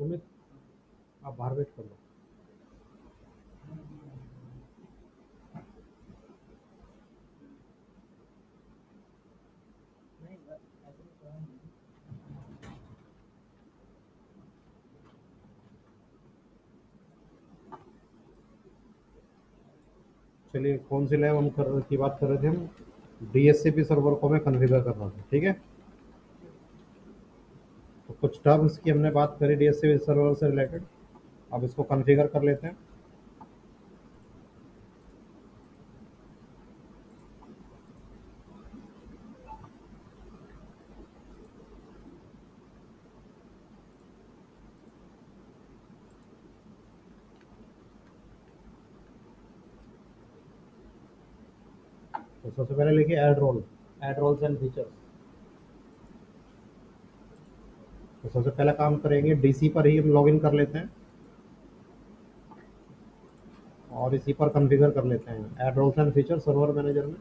सुमित, आप बाहर वेट कर लो। चलिए, कौन सी लैब की बात कर रहे थे हम? डीएससीपी सर्वर को हमें कॉन्फ़िगर करना था, ठीक है। तो कुछ टर्म्स की हमने बात करी डीएससीपी सर्वर से रिलेटेड। अब इसको कॉन्फ़िगर कर लेते हैं। तो सबसे पहले लिखिए ऐड रोल्स एंड फीचर्स। तो सबसे पहला काम करेंगे, डीसी पर ही हम लॉगिन कर लेते हैं और इसी पर कॉन्फ़िगर कर लेते हैं add roles and feature server manager में।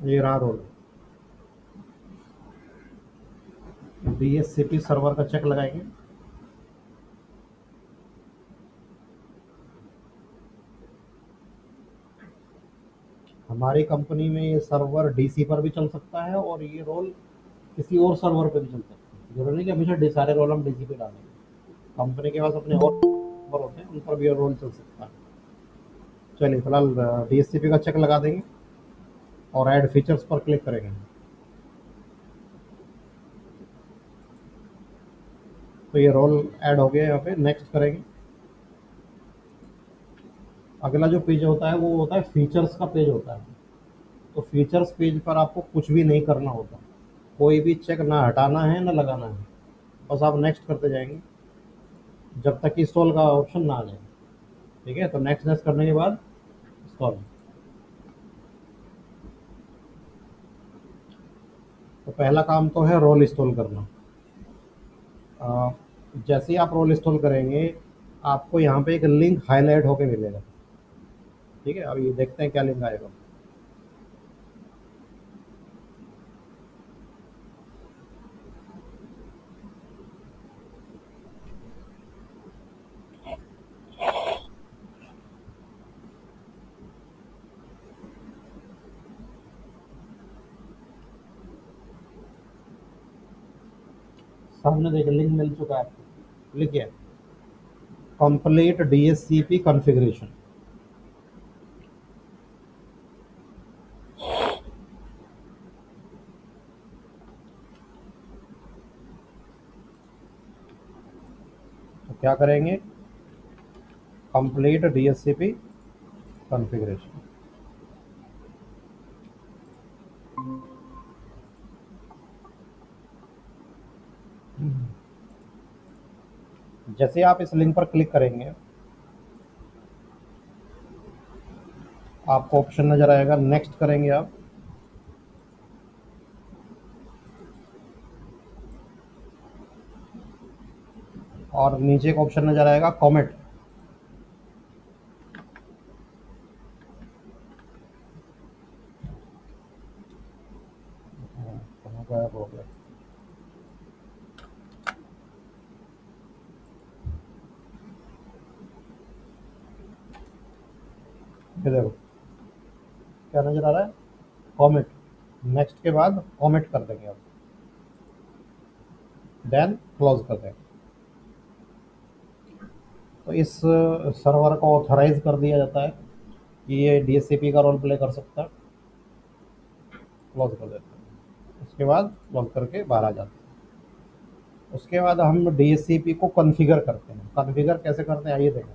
ये रहा रोल। डीएससीपी सर्वर का चेक लगाएंगे। हमारी कंपनी में ये सर्वर डीसी पर भी चल सकता है और ये रोल किसी और सर्वर पे भी चल सकता है। जरूरी नहीं कि हमेशा सारे रोल हम डीसी पे डालेंगे। कंपनी के पास अपने और सर्वर होते हैं, उन पर भी ये रोल चल सकता है। चलिए, फिलहाल डीएससीपी का चेक लगा देंगे और ऐड फीचर्स पर क्लिक करेंगे। तो ये रोल ऐड हो गया। यहाँ पे नेक्स्ट करेंगे। अगला जो पेज होता है वो होता है फीचर्स का पेज होता है। तो फीचर्स पेज पर आपको कुछ भी नहीं करना होता। कोई भी चेक ना हटाना है ना लगाना है। बस आप नेक्स्ट करते जाएंगे जब तक कि इंस्टॉल का ऑप्शन ना आ जाए। ठीक है, तो नेक्स्ट नेक्स्ट करने के बाद इंस्टॉल। तो पहला काम तो है रोल इंस्टॉल करना। अ, जैसे ही आप रोल इंस्टॉल करेंगे, आपको यहाँ पे एक लिंक हाईलाइट होके मिलेगा। ठीक है, अब ये देखते हैं क्या लिंक आएगा। सामने देखिए लिंक मिल चुका है आपको। लिखिए कंप्लीट डीएससीपी कॉन्फ़िगरेशन। तो क्या करेंगे? Complete DSCP configuration. जैसे आप इस लिंक पर क्लिक करेंगे, आपको ऑप्शन नजर आएगा, नेक्स्ट करेंगे आप। और नीचे एक ऑप्शन नजर आएगा कॉमेंट। कहाँ गया प्रॉब्लम? ये देखो क्या नजर आ रहा है, कॉमेंट। नेक्स्ट के बाद कॉमेंट कर देंगे आप, देन क्लोज कर देंगे। तो इस सर्वर को ऑथराइज कर दिया जाता है कि ये डीएससीपी का रोल प्ले कर सकता है। क्लोज कर देते हैं। उसके बाद क्लोज करके बाहर आ जाते हैं। उसके बाद हम डीएससीपी को कॉन्फ़िगर करते हैं। कॉन्फ़िगर कैसे करते हैं आइए देखें।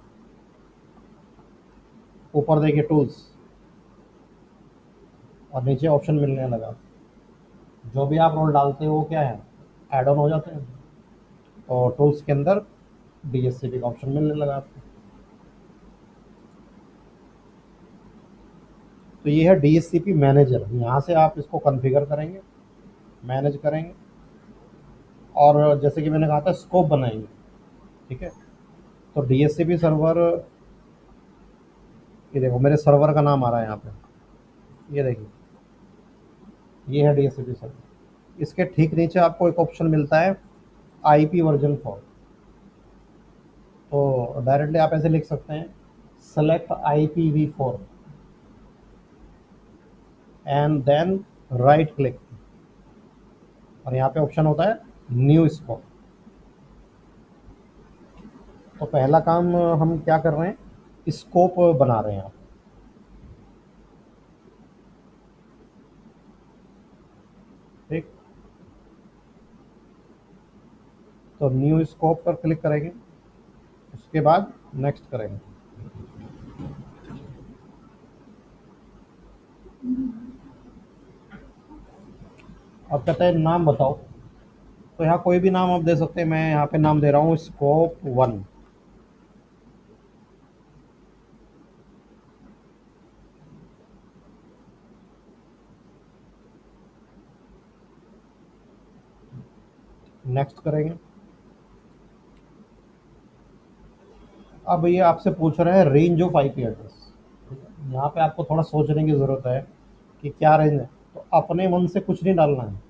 ऊपर देखिए टूल्स, और नीचे ऑप्शन मिलने लगा। जो भी आप रोल डालते हो वो क्या है, ऐड ऑन हो जाते हैं। और टूल्स के अंदर डीएससीपी का ऑप्शन मिलने लगा आपको। तो ये है डीएससीपी मैनेजर। यहाँ से आप इसको कॉन्फ़िगर करेंगे, मैनेज करेंगे, और जैसे कि मैंने कहा था स्कोप बनाएंगे। ठीक है, तो डीएससीपी सर्वर, ये देखो मेरे सर्वर का नाम आ रहा है यहाँ पे। ये देखिए ये है डीएचसीपी सर्वर। इसके ठीक नीचे आपको एक ऑप्शन मिलता है आईपी वर्जन 4। तो डायरेक्टली आप ऐसे लिख सकते हैं select IPv4 and then right click, और यहाँ पे ऑप्शन होता है न्यू स्कोप। तो पहला काम हम क्या कर रहे हैं, स्कोप बना रहे हैं। ठीक, तो न्यू स्कोप पर क्लिक करेंगे, उसके बाद नेक्स्ट करेंगे। अब कहते हैं नाम बताओ, तो यहाँ कोई भी नाम आप दे सकते हैं। मैं यहाँ पे नाम दे रहा हूँ स्कोप 1। नेक्स्ट करेंगे। अब ये आपसे पूछ रहे हैं रेंज ऑफ आईपी एड्रेस। यहाँ पे आपको थोड़ा सोचने की ज़रूरत है कि क्या रेंज है। तो अपने मन से कुछ नहीं डालना है।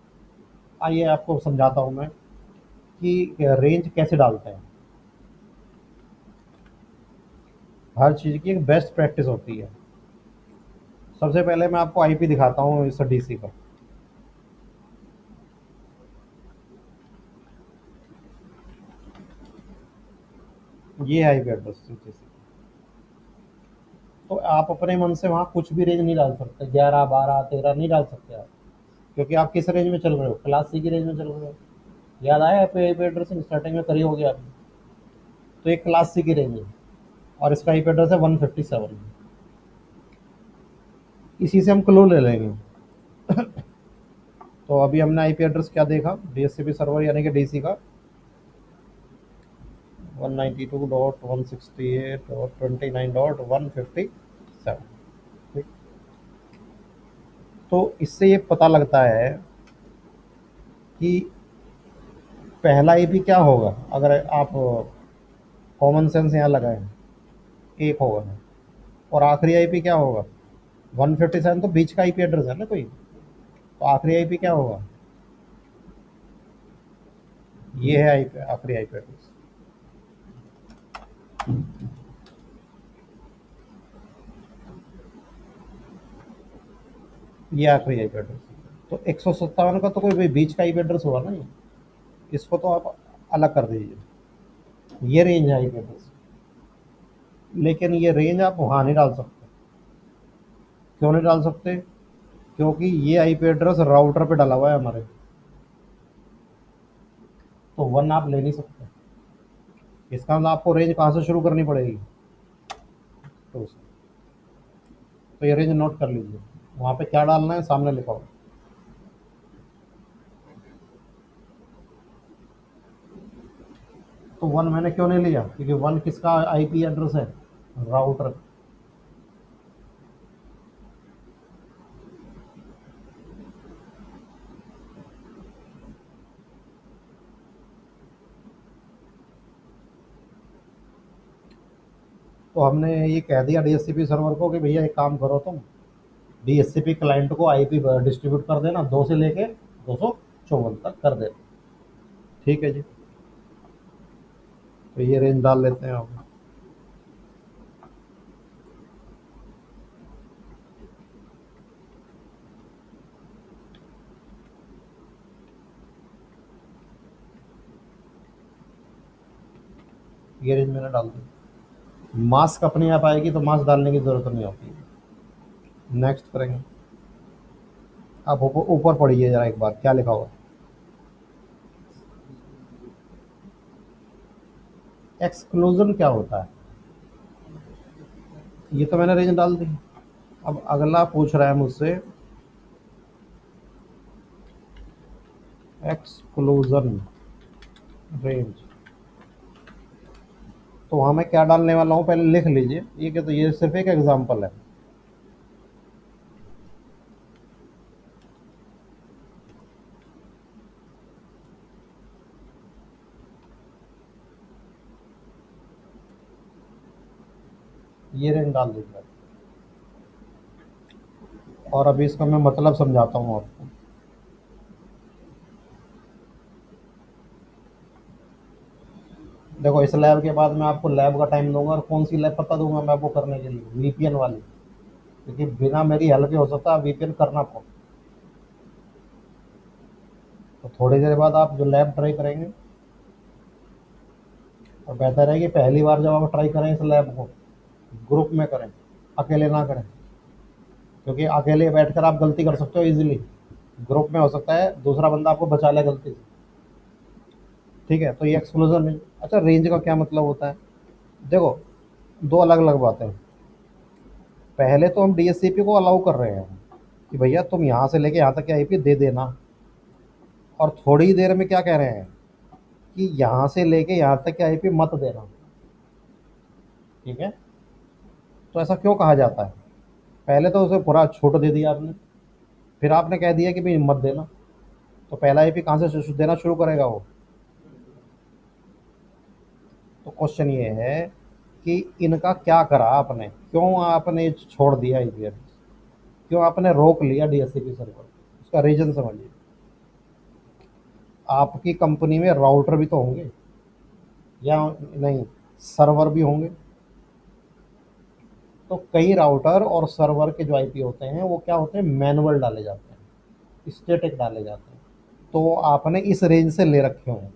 आइए आपको समझाता हूँ मैं कि रेंज कैसे डालते हैं। हर चीज़ की एक बेस्ट प्रैक्टिस होती है। सबसे पहले मैं आपको आईपी दिखाता हूँ इस डीसी का। ये है आईपी एड्रेस डीसी। तो आप अपने मन से वहाँ कुछ भी रेंज नहीं डाल सकते, 11 12 13 नहीं डाल सकते आप, क्योंकि आप किस रेंज में चल रहे हो, क्लास सी की रेंज में चल रहे हो। याद आया आपको आईपी एड्रेस स्टार्टिंग में करी होगी आपने। तो एक क्लास सी की रेंज है और इसका आईपी एड्रेस है 157। इसी से हम क्लू ले लेंगे। तो अभी हमने आईपी एड्रेस क्या देखा, डीएचसीपी सर्वर यानी कि डीसी का 192.168.29.157। ठीक, तो इससे ये पता लगता है कि पहला आईपी क्या होगा। अगर आप कॉमन सेंस यहाँ लगाएं, एक होगा। और आखिरी आईपी क्या होगा, 157 तो बीच का आईपी एड्रेस है ना कोई। तो आखिरी आईपी क्या होगा, ये है आईपी, आखिरी आईपी एड्रेस। ये आखिरी आईपी एड्रेस। तो 157 का तो कोई भी बीच का आईपी एड्रेस होगा ना ये। इसको तो आप अलग कर दीजिए। ये रेंज है आईपी एड्रेस, लेकिन ये रेंज आप वहाँ नहीं डाल सकते। क्यों नहीं डाल सकते, क्योंकि ये आईपी एड्रेस राउटर पे डाला हुआ है हमारे। तो 1 आप ले नहीं सकते। इसका मतलब आपको रेंज कहाँ से शुरू करनी पड़ेगी, तो ये रेंज नोट कर लीजिए। वहाँ पे क्या डालना है सामने लिखा हुआ। तो 1 मैंने क्यों नहीं लिया, क्योंकि 1 किसका आईपी एड्रेस है, राउटर। तो हमने ये कह दिया डीएचसीपी सर्वर को कि भैया एक काम करो तुम, डीएचसीपी क्लाइंट को आईपी डिस्ट्रीब्यूट कर देना 2 से लेके 254 तक कर देना। ठीक है जी। तो ये रेंज डाल लेते हैं आप। ये रेंज मैंने डाल दी। मास्क अपने आप आएगी तो मास्क डालने की जरूरत नहीं होती। नेक्स्ट करेंगे। आप ऊपर ऊपर पढ़िए जरा एक बार क्या लिखा हुआ। एक्सक्लूजन क्या होता है, ये तो मैंने रेंज डाल दी। अब अगला पूछ रहा है मुझसे एक्सक्लूजन रेंज। तो वहाँ मैं क्या डालने वाला हूँ पहले लिख लीजिए। ये क्या, तो ये सिर्फ एक एग्जांपल है। ये रेंज डाल दीजिए। और अभी इसका मैं मतलब समझाता हूँ आपको। इस लैब के बाद मैं आपको लैब का टाइम दूंगा, और कौन सी लैब पता दूंगा मैं आपको करने के लिए, वीपीएन वाली, क्योंकि बिना मेरी हेल्प के हो सकता है वीपीएन करना पड़े। तो थोड़ी देर बाद आप जो लैब ट्राई करेंगे, और बेहतर है कि पहली बार जब आप ट्राई करें इस लैब को ग्रुप में करें, अकेले ना करें, क्योंकि अकेले बैठकर आप गलती कर सकते हो इजीली, ग्रुप में हो सकता है दूसरा बंदा आपको बचा ले गलती से। ठीक है, तो ये एक्सक्लूजन रेंज। अच्छा, रेंज का क्या मतलब होता है? देखो, दो अलग अलग बातें हैं। पहले तो हम डीएससीपी को अलाउ कर रहे हैं कि भैया तुम यहाँ से लेके यहाँ तक के आईपी दे देना, और थोड़ी देर में क्या कह रहे हैं कि यहाँ से लेके यहाँ तक के आईपी मत देना। ठीक है, तो ऐसा क्यों कहा जाता है? पहले तो उसे पूरा छूट दे दिया आपने, फिर आपने कह दिया कि भाई मत देना, तो पहला आईपी कहाँ से देना शुरू करेगा वो? तो क्वेश्चन ये है कि इनका क्या करा आपने, क्यों आपने छोड़ दिया आईपी, क्यों आपने रोक लिया डीएससीपी सर्वर? उसका रीजन समझिए। आपकी कंपनी में राउटर भी तो होंगे, या नहीं, सर्वर भी होंगे। तो कई राउटर और सर्वर के जो आईपी होते हैं वो क्या होते हैं, मैनुअल डाले जाते हैं, स्टैटिक डाले जाते हैं। तो आपने इस रेंज से ले रखे होंगे,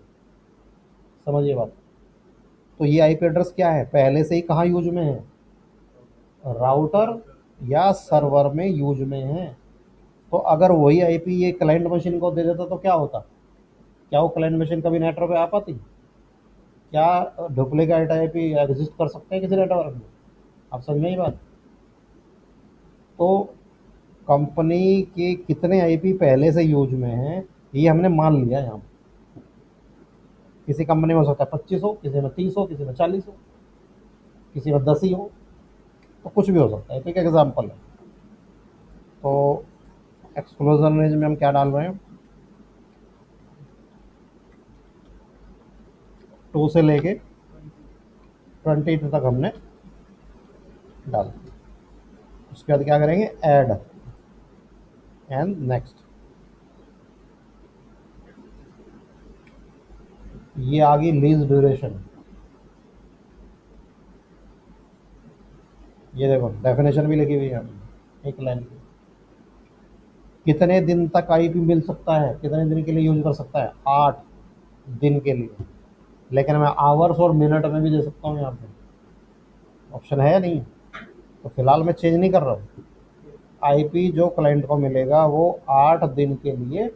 समझिए बात। तो ये आईपी एड्रेस क्या है, पहले से ही कहाँ यूज में है, राउटर या सर्वर में यूज में है। तो अगर वही आईपी ये क्लाइंट मशीन को दे देता तो क्या होता? क्या वो क्लाइंट मशीन कभी नेटवर्क पे आ पाती? क्या डुप्लीकेट आईपी एग्जिस्ट कर सकते हैं किसी नेटवर्क में? आप समझ में ही बात। तो कंपनी के कितने आईपी पहले से यूज में हैं ये हमने मान लिया यहाँ पे। किसी कंपनी में हो सकता है 25 हो, किसी में 30 हो, किसी में 40 हो, किसी में 10 ही हो, तो कुछ भी हो सकता है। ठीक है, एग्जाम्पल है। तो एक्सक्लूजन रेंज में हम क्या डाल रहे हैं, 2 से लेके 20 तक हमने डाल। उसके बाद क्या करेंगे, ऐड एंड नेक्स्ट। ये आ गई लीज ड्यूरेशन। ये देखो डेफिनेशन भी लिखी हुई है एक लाइन की। कितने दिन तक आईपी मिल सकता है, कितने दिन के लिए यूज कर सकता है, 8 दिन के लिए। लेकिन मैं आवर्स और मिनट में भी दे सकता हूँ, यहाँ पे ऑप्शन है या नहीं? तो फिलहाल मैं चेंज नहीं कर रहा हूँ। आईपी जो क्लाइंट को मिलेगा वो 8 दिन के लिए,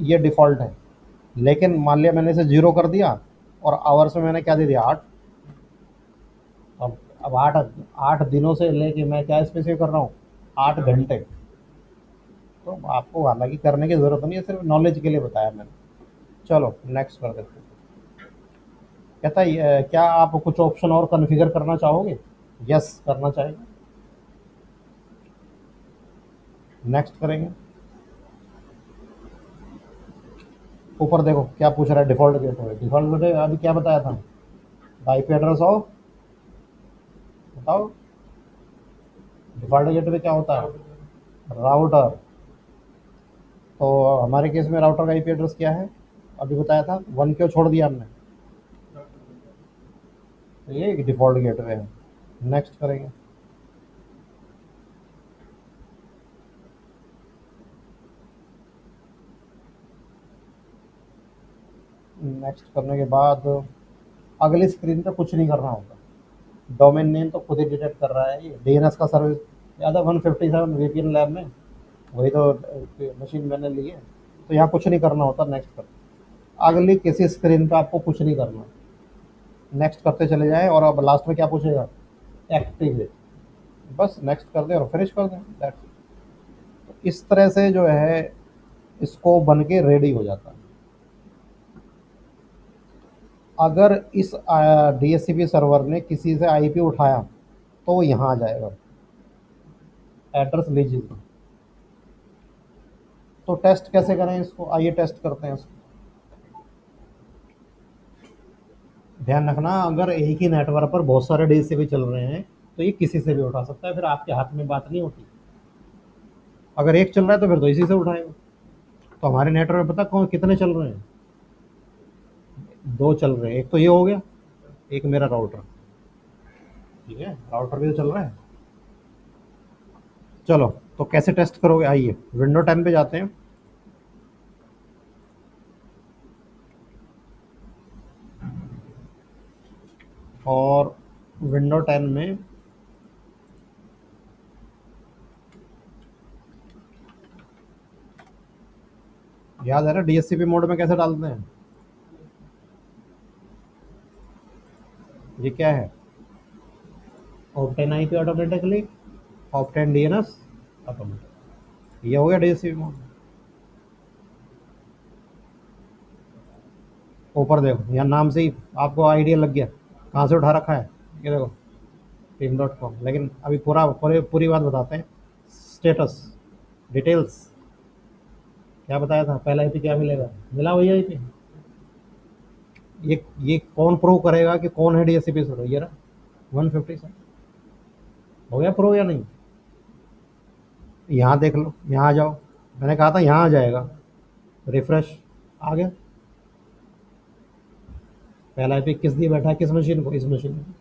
ये डिफॉल्ट है। लेकिन मान लिया मैंने इसे 0 कर दिया और आवर्स में मैंने क्या दे दिया, 8। अब 8 दिनों से लेके मैं क्या स्पेसिफाई कर रहा हूँ, 8 घंटे। तो आपको हालांकि करने की जरूरत नहीं है, सिर्फ नॉलेज के लिए बताया मैंने। चलो नेक्स्ट कर देते हैं। कहता है क्या आप कुछ ऑप्शन और कॉन्फ़िगर करना चाहोगे? यस करना चाहेंगे, नेक्स्ट करेंगे। ऊपर देखो क्या पूछ रहा है, डिफॉल्ट गेटवे। डिफॉल्ट गेटवे अभी क्या बताया था, आईपी एड्रेस ऑफ, बताओ डिफॉल्ट गेटवे क्या होता है, राउटर। तो हमारे केस में राउटर का आईपी एड्रेस क्या है, अभी बताया था, 1 क्यों छोड़ दिया हमने? तो ये डिफॉल्ट गेटवे है, नेक्स्ट करेंगे। नेक्स्ट करने के बाद अगली स्क्रीन पे कुछ नहीं करना होगा, डोमेन नेम तो खुद ही डिटेक्ट कर रहा है। ये डीएनएस का सर्विस याद है, 157 वीपीएन लैब में, वही तो मशीन मैंने ली है। तो यहाँ कुछ नहीं करना होता, नेक्स्ट कर। अगली किसी स्क्रीन पे आपको कुछ नहीं करना, नेक्स्ट करते चले जाएं। और अब लास्ट में क्या पूछेगा, एक्टिवेट, बस नेक्स्ट कर दें और फिनिश कर दें, दैट्स इट। तो इस तरह से जो है इसको बन के रेडी हो जाता है। अगर इस डीएससीपी सर्वर ने किसी से आईपी उठाया तो वो यहाँ आ जाएगा, एड्रेस लीजिए। तो टेस्ट कैसे करें इसको, आइए टेस्ट करते हैं इसको। ध्यान रखना, अगर एक ही नेटवर्क पर बहुत सारे डीएससीपी चल रहे हैं तो ये किसी से भी उठा सकता है, फिर आपके हाथ में बात नहीं होती। अगर एक चल रहा है तो फिर तो इसी से उठाएगा। तो हमारे नेटवर्क में पता कौन कितने चल रहे हैं, दो चल रहे हैं, एक तो ये हो गया, एक मेरा राउटर। ठीक है, राउटर भी तो चल रहा है। चलो, तो कैसे टेस्ट करोगे, आइए विंडो 10 पे जाते हैं। और विंडो 10 में याद है ना डीएससीपी मोड में कैसे डालते हैं? ये क्या है? Obtain IP automatically, obtain DNS automatic. ये हो गया डीएससीपी मोड। ऊपर देखो, यहाँ नाम से ही आपको आइडिया लग गया कहाँ से उठा रखा है। ये देखो, टीम.com। लेकिन अभी पूरी बात बताते हैं। स्टेटस, डिटेल्स, क्या बताया था, पहला आईपी क्या मिलेगा, मिला वही आईपी। ये कौन प्रूव करेगा कि कौन है डीएससीपी सर्वर? ये रहा 157। हो गया प्रूव या नहीं? यहाँ देख लो, यहाँ आ जाओ। मैंने कहा था यहाँ आ जाएगा, रिफ्रेश, आ गया। पहला आईपी किस दिए बैठा है, किस मशीन को, इस मशीन को।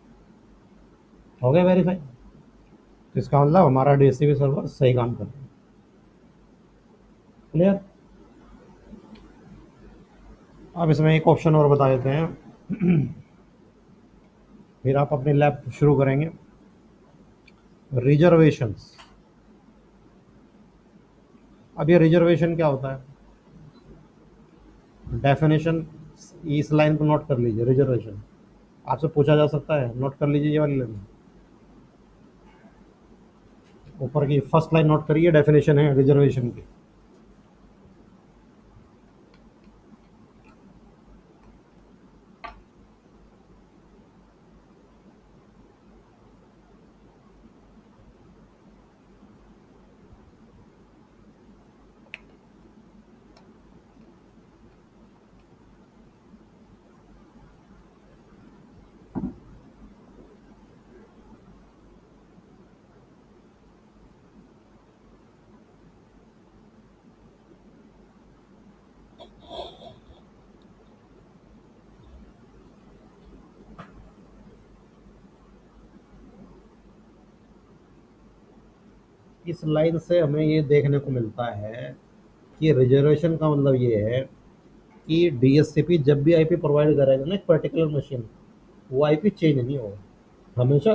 हो गया वेरीफाई। तो इसका मतलब हमारा डीएससीपी सर्वर सही काम कर रहा है। क्लियर? अब इसमें एक ऑप्शन और बता देते हैं। फिर आप अपनी लैब शुरू करेंगे। रिजर्वेशंस। अब ये रिजर्वेशन क्या होता है? डेफिनेशन इस लाइन को नोट कर लीजिए, रिजर्वेशन। आपसे पूछा जा सकता है, नोट कर लीजिए ये वाली लाइन। ऊपर की फर्स्ट लाइन नोट करिए, डेफिनेशन है रिजर्वेशन की। इस लाइन से हमें ये देखने को मिलता है कि रिजर्वेशन का मतलब ये है कि डीएससीपी जब भी आईपी प्रोवाइड करेगा ना एक पर्टिकुलर मशीन, वो आईपी चेंज नहीं होगा, हमेशा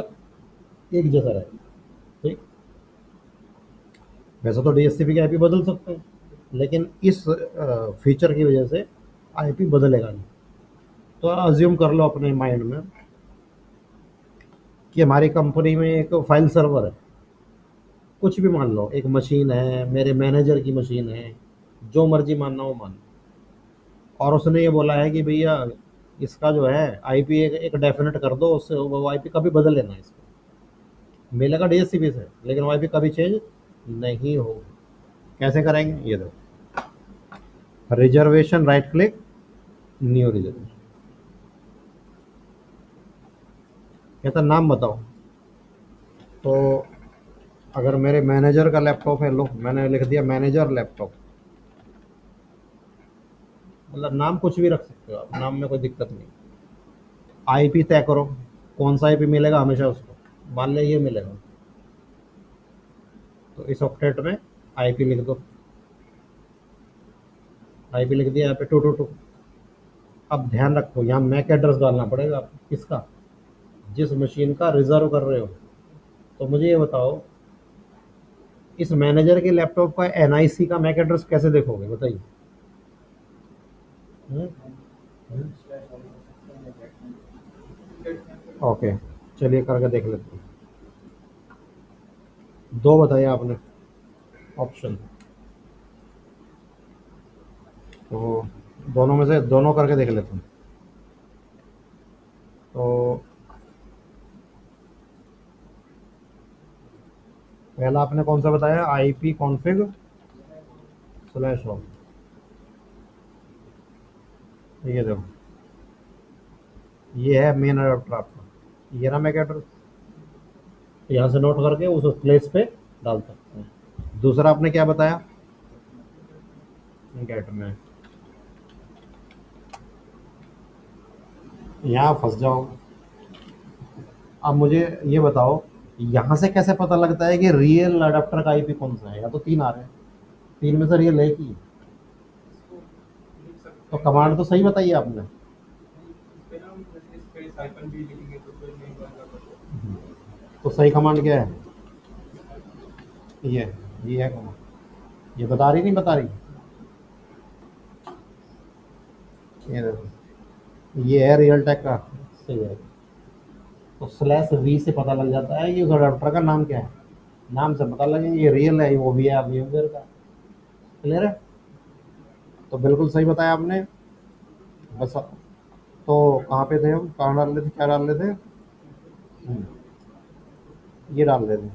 एक जैसा रहेगा। ठीक। वैसे तो डीएससीपी के आईपी बदल सकते हैं, लेकिन इस फीचर की वजह से आईपी बदलेगा नहीं। तो अज्यूम कर लो अपने माइंड में कि हमारी कंपनी में एक फाइल सर्वर है, कुछ भी मान लो, एक मशीन है, मेरे मैनेजर की मशीन है, जो मर्जी मानना हो मान लो। और उसने ये बोला है कि भैया इसका जो है आईपी एक डेफिनेट कर दो, उससे वो आईपी कभी बदल लेना इसको। मिलेगा डीएससीपी से, लेकिन वो आईपी कभी चेंज नहीं होगा। कैसे करेंगे, ये देखो, reservation, right click, new reservation. कहता नाम बताओ। तो अगर मेरे मैनेजर का लैपटॉप है, लो मैंने लिख दिया मैनेजर लैपटॉप। मतलब नाम कुछ भी रख सकते हो आप, नाम में कोई दिक्कत नहीं। आईपी तय करो, कौन सा आईपी मिलेगा हमेशा उसको, मान ले ये मिलेगा, तो इस ऑक्टेट में आईपी लिख दो। आईपी लिख दिया यहाँ पे 222। अब ध्यान रखो, यहाँ मैक एड्रेस डालना पड़ेगा आपको, किसका, जिस मशीन का रिजर्व कर रहे हो। तो मुझे ये बताओ, इस मैनेजर के लैपटॉप का एनआईसी का मैक एड्रेस कैसे देखोगे, बताइए। हम्म? हम्म? ओके, चलिए करके देख लेते हैं। दो बताइए आपने ऑप्शन, तो दोनों में से दोनों करके देख लेते हैं। तो पहला आपने कौन सा बताया, आईपी कॉन्फ़िग स्लैश होम। ये देखो, ये है मेन अडाप्टर आपका, ये ना मैक एड्रेस, यहाँ से नोट करके उस प्लेस पे डाल सकते हैं। दूसरा आपने क्या बताया, गेट में, यहाँ फंस जाओ। अब मुझे ये बताओ, यहाँ से कैसे पता लगता है कि रियल अडाप्टर का आईपी कौन सा है? या तो तीन आ रहे हैं, तीन में से रियल है की? तो कमांड तो सही बताइए आपने। तो सही कमांड क्या है? ये ये है कमांड। ये बता रही नहीं बता रही? ये देखो, ये है रियल टेक का। सही है। तो स्लैश वी से पता लग जाता है कि उस अडाप्टर का नाम क्या है। नाम से पता लगे ये रियल है, वो भी है VMware का। क्लियर है? तो बिल्कुल सही बताया आपने। बस। तो कहाँ पे थे हम, कहाँ डाल रहे थे, क्या डाल रहे थे? हम्म, ये डाल रहे थे।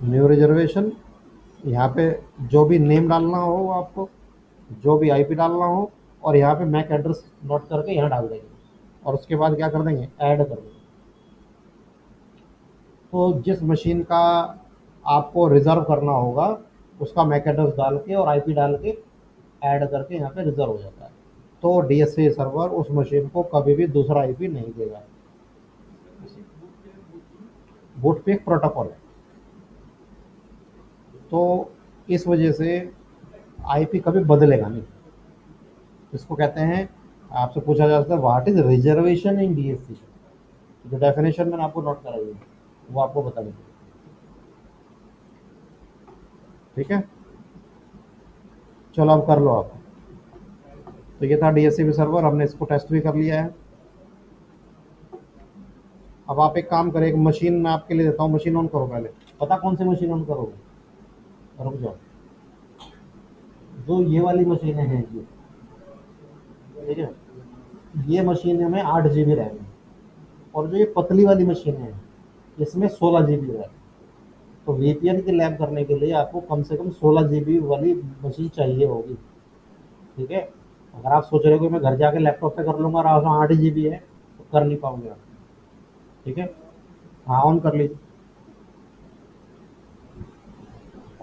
New reservation. यहाँ पे जो भी नेम डालना हो आपको, जो भी आईपी डालना हो, और यहाँ पे मैक एड्रेस नोट करके यहाँ डाल देंगे। और उसके बाद क्या कर देंगे, ऐड कर देंगे। तो जिस मशीन का आपको रिजर्व करना होगा, उसका मैक एड्रेस डाल के और आईपी डाल के ऐड करके यहाँ पे रिजर्व हो जाता है। तो डीएससी सर्वर उस मशीन को कभी भी दूसरा आईपी नहीं देगा। बूट पे एक प्रोटोकॉल है। तो इस वजह से आईपी कभी बदलेगा नहीं। इसको कहते हैं, आपसे पूछा जा सकता है what is reservation in DSC. जो डेफिनेशन मैंने आपको नोट कराई है, वो आपको बता दें। ठीक है, चलो अब कर लो आप। तो ये था डीएससीपी सर्वर, हमने इसको टेस्ट भी कर लिया है। अब आप एक काम करें, एक मशीन मैं आपके लिए देता हूँ, मशीन ऑन करो पहले। पता कौन सी मशीन ऑन करोगे? रुक जाओ। जो ये वाली मशीनें हैं ये, ठीक है, ये मशीन में 8 GB रैम है। और जो ये पतली वाली मशीनें हैं, इसमें 16 GB रैम। तो VPN की लैब करने के लिए आपको कम से कम 16 GB वाली मशीन चाहिए होगी। ठीक है। अगर आप सोच रहे हो कि मैं घर जाके लैपटॉप पे कर लूंगा और उसमें 8 GB है, तो कर नहीं पाओगे आप। ठीक है। हाँ, ऑन कर लीजिए।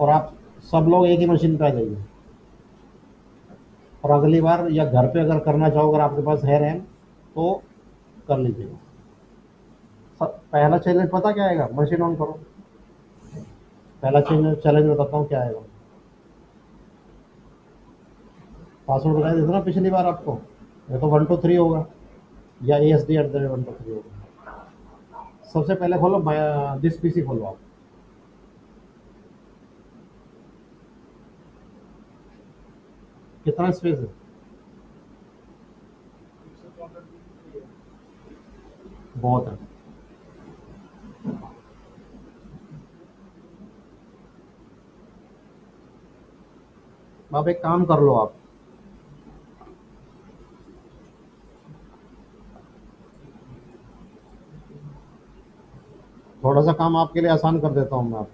और आप सब लोग एक ही मशीन पे आ जाइए। और अगली बार या घर पे अगर करना चाहो, अगर आपके पास है रैम, तो कर लीजिएगा। पहला चैलेंज पता क्या आएगा? मशीन ऑन करो। पहला चैलेंज चैलेंज बताता हूँ क्या आएगा। पासवर्ड बताया था ना पिछली बार आपको। या तो 123 होगा, या ASD@123 होगा। सबसे पहले खोलो दिस पीसी खोलो आप। कितना स्पेस है? बहुत है। आप एक काम कर लो आप। थोड़ा सा काम आपके लिए आसान कर देता हूँ मैं आप।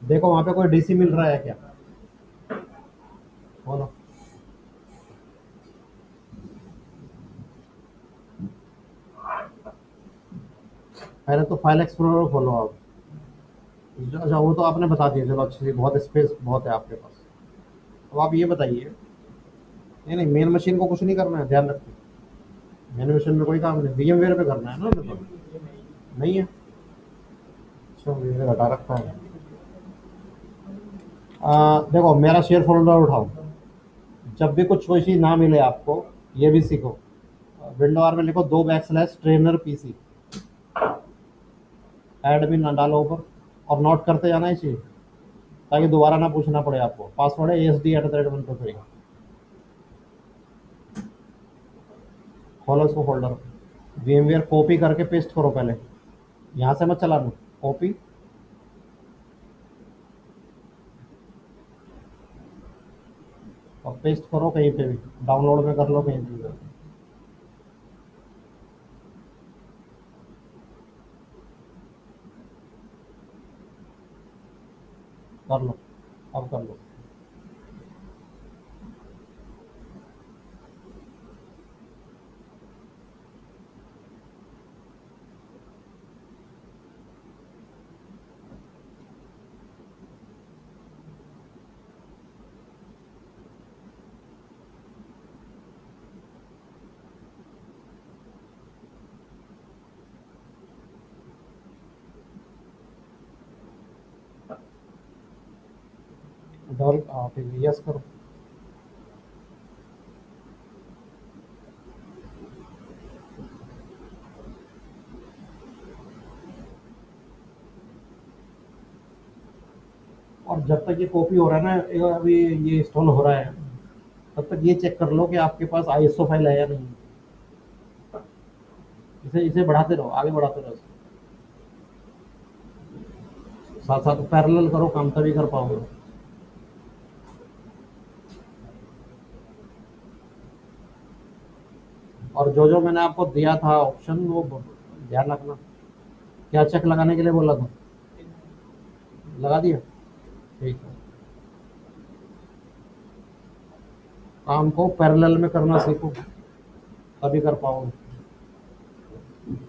देखो वहां पे कोई डीसी मिल रहा है क्या? बोलो। पहले तो फाइल एक्सप्लोरर खोलो आप। अच्छा, वो तो आपने बता दिया, चलो अच्छी, बहुत स्पेस बहुत है आपके पास। अब आप ये बताइए। नहीं नहीं, मेन मशीन को कुछ नहीं करना है, ध्यान रखिए। मेन मशीन में कोई काम नहीं, VMware पे करना है ना मतलब। नहीं है? अच्छा, VMware हटा रखा है। देखो मेरा शेयर फोल्डर उठाओ। जब भी कुछ कोई चीज़ ना मिले आपको, ये भी सीखो। विंडो आर में लिखो 2/ट्रेनर PC। एडमिन ना डालो ऊपर। और नोट करते जाना ही चाहिए, ताकि दोबारा ना पूछना पड़े आपको। पासवर्ड है ASD@123। खोलो इसको फोल्डर। VMware कॉपी करके पेस्ट करो पहले। यहाँ से मत चलाना। कॉपी और पेस्ट करो कहीं पे भी। डाउनलोड में कर लो कहीं पे भी। कर लो। अब कर लो। डल ठीक है, यस करो। और जब तक ये कॉपी हो रहा है ना, अभी ये इंस्टॉल हो रहा है, तब तक ये चेक कर लो कि आपके पास आईएसओ फाइल है या नहीं। इसे इसे बढ़ाते रहो, आगे बढ़ाते रहो इसको। साथ साथ पैरेलल करो काम, तभी कर पाओगे। और जो जो मैंने आपको दिया था ऑप्शन, वो ध्यान रखना। क्या चेक लगाने के लिए बोला था? लगा दिया? ठीक है। काम को पैरेलल में करना सीखो, तभी कर पाओगे।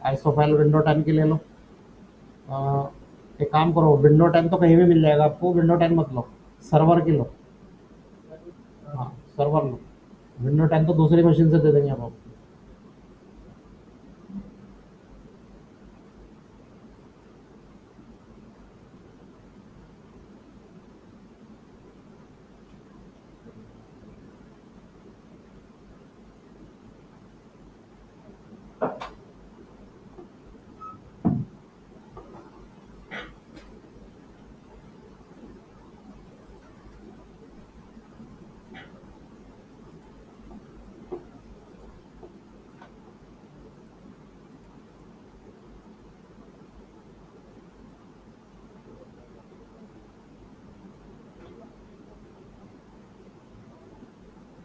आईएसओ फाइल विंडो 10 की ले लो। अ, एक काम करो, विंडो 10 तो कहीं भी मिल जाएगा आपको, विंडो 10 मत लो, सर्वर की लो। हाँ, सर्वर लो। विंडो 10 तो दूसरी मशीन से दे देंगे हम आपको।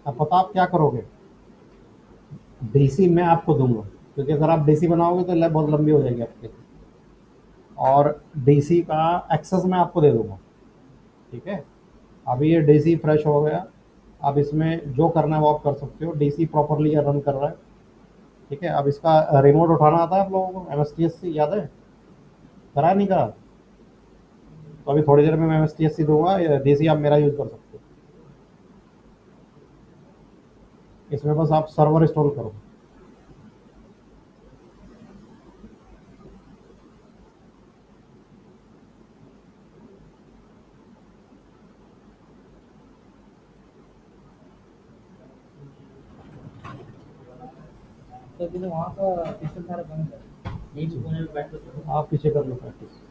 अब पता आप क्या करोगे? डीसी मैं आपको दूंगा, क्योंकि अगर आप डीसी बनाओगे तो लैब बहुत लंबी हो जाएगी आपकी। और डीसी का एक्सेस मैं आपको दे दूंगा। ठीक है। अभी ये डीसी फ्रेश हो गया। अब इसमें जो करना है वो आप कर सकते हो, डीसी प्रॉपरली रन कर रहा है। ठीक है। अब इसका रिमोट उठाना आता है आप लोगों को, एमएसटीएस से याद है? करा नहीं करा? तो अभी थोड़ी देर में मैं एमएसटीएस सी दूंगा, डीसी आप मेरा यूज कर सकते हो। इसमें बस आप सर्वर इंस्टॉल करो। तो अभी तो वहाँ का सिस्टम सारा बंद है, यही भी पुणे में बैठ सकते हो। आप पीछे कर लो प्रैक्टिस।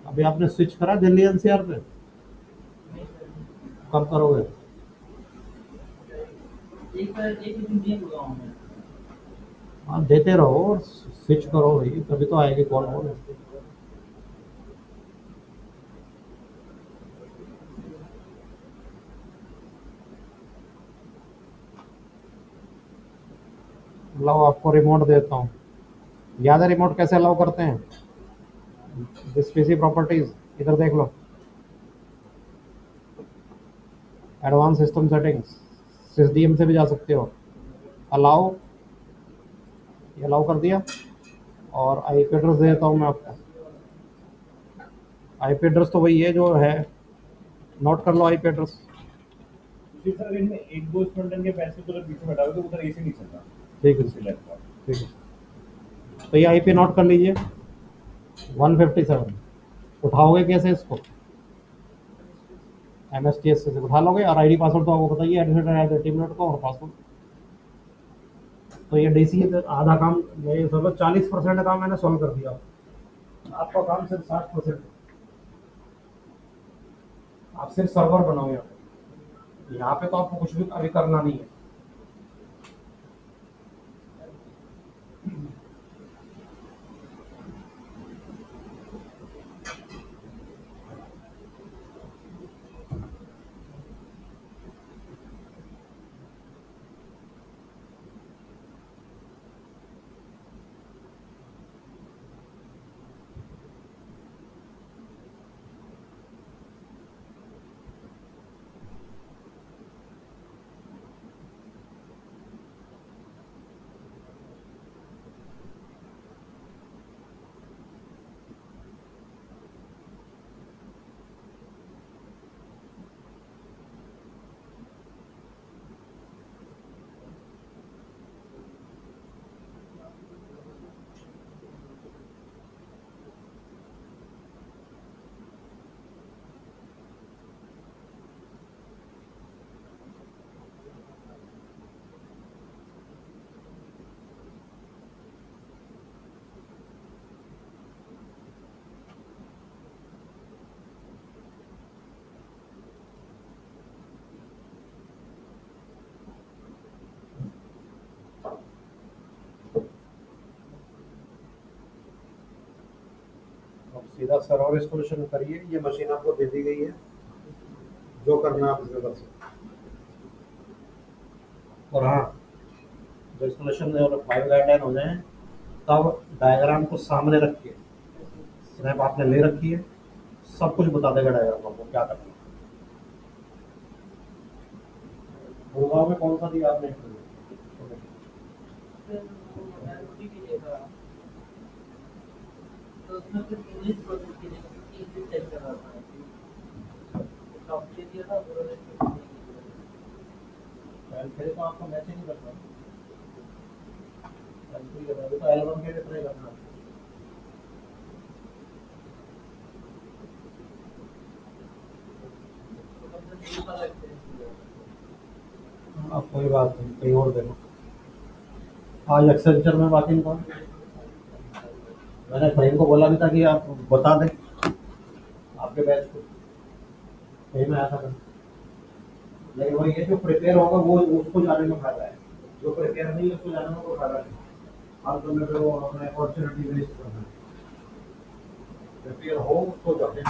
अभी आपने स्विच करा दिल्ली एनसीआर पे? कब करोगे? एक ही दिन दिए हुआ हूँ मैं। हाँ, देते रहो और स्विच करो भाई, तभी तो आएगी कॉल वॉल। लाओ आपको रिमोट देता हूँ। याद है रिमोट कैसे अलाउ करते हैं? दिस पीसी प्रॉपर्टीज, इधर देख लो। एडवांस सिस्टम सेटिंग्स, सिसडीएम से भी जा सकते हो। अलाउ, ये अलाउ कर दिया। और आईपी एड्रेस देता हूँ मैं आपको। आईपी एड्रेस तो वही है जो है, नोट कर लो आईपी एड्रेस। जी सर, इनमें एक दो स्टूडेंट के पैसे तो बीच में हटाओगे तो उधर एसी नहीं चल रहा। ठीक है सिलेक्ट का। ठीक है। तो ये आईपी नोट कर लीजिए, 157। उठाओगे कैसे इसको? एमएसटीएस से उठा लोगे, और आईडी पासवर्ड तो आपको बताइए, एडमिनिस्ट्रेटर टीम नोट का और पासवर्ड। तो ये डीसी आधा काम, ये समझो 40% काम मैंने सॉल्व कर दिया। आपका काम सिर्फ 60%। आप सिर्फ सर्वर बनाओ यहाँ पे तो आपको कुछ भी अभी करना नहीं है। सीधा सर्वर इंस्टॉलेशन करिए, ये मशीन आपको दे दी गई है, जो करना है आप इसमें कर सकते हैं। और हाँ, जब इंस्टॉलेशन और फाइल गाइडलाइन हो जाए तब डायग्राम को सामने रखिए, स्नैप आपने ले रखी है, सब कुछ बता देगा डायग्राम आपको क्या करना है। गुड़गांव में कौन सा दिया आपने इंटरव्यू? फिर वो एलओडी भी देखा, तो उसमें फिर इंग्लिश प्रोजेक्ट की जगह इंग्लिश टाइप कर रहा था, टॉप दे दिया था पूरा पहले तो आपको मैच ही नहीं करता, तो एल1 के लिए ट्राई करना है। तो कम से कम 2 साल एक्सपीरियंस मिल जाएगा। हाँ, कोई बात नहीं, कहीं और देखो। आज एक्सेंचर में बात नहीं था, मैंने फहीम को बोला भी था कि आप बता दें आपके बैच को, कहीं में आया था मैं। लेकिन वही है, जो प्रिपेयर होगा वो उसको जाने में फायदा है, जो प्रिपेयर नहीं है उसको जाने में कोई फायदा नहीं। हर बंदे पे वो हमें अपॉर्चुनिटी वेस्ट करना है, प्रिपेयर हो उसको जाने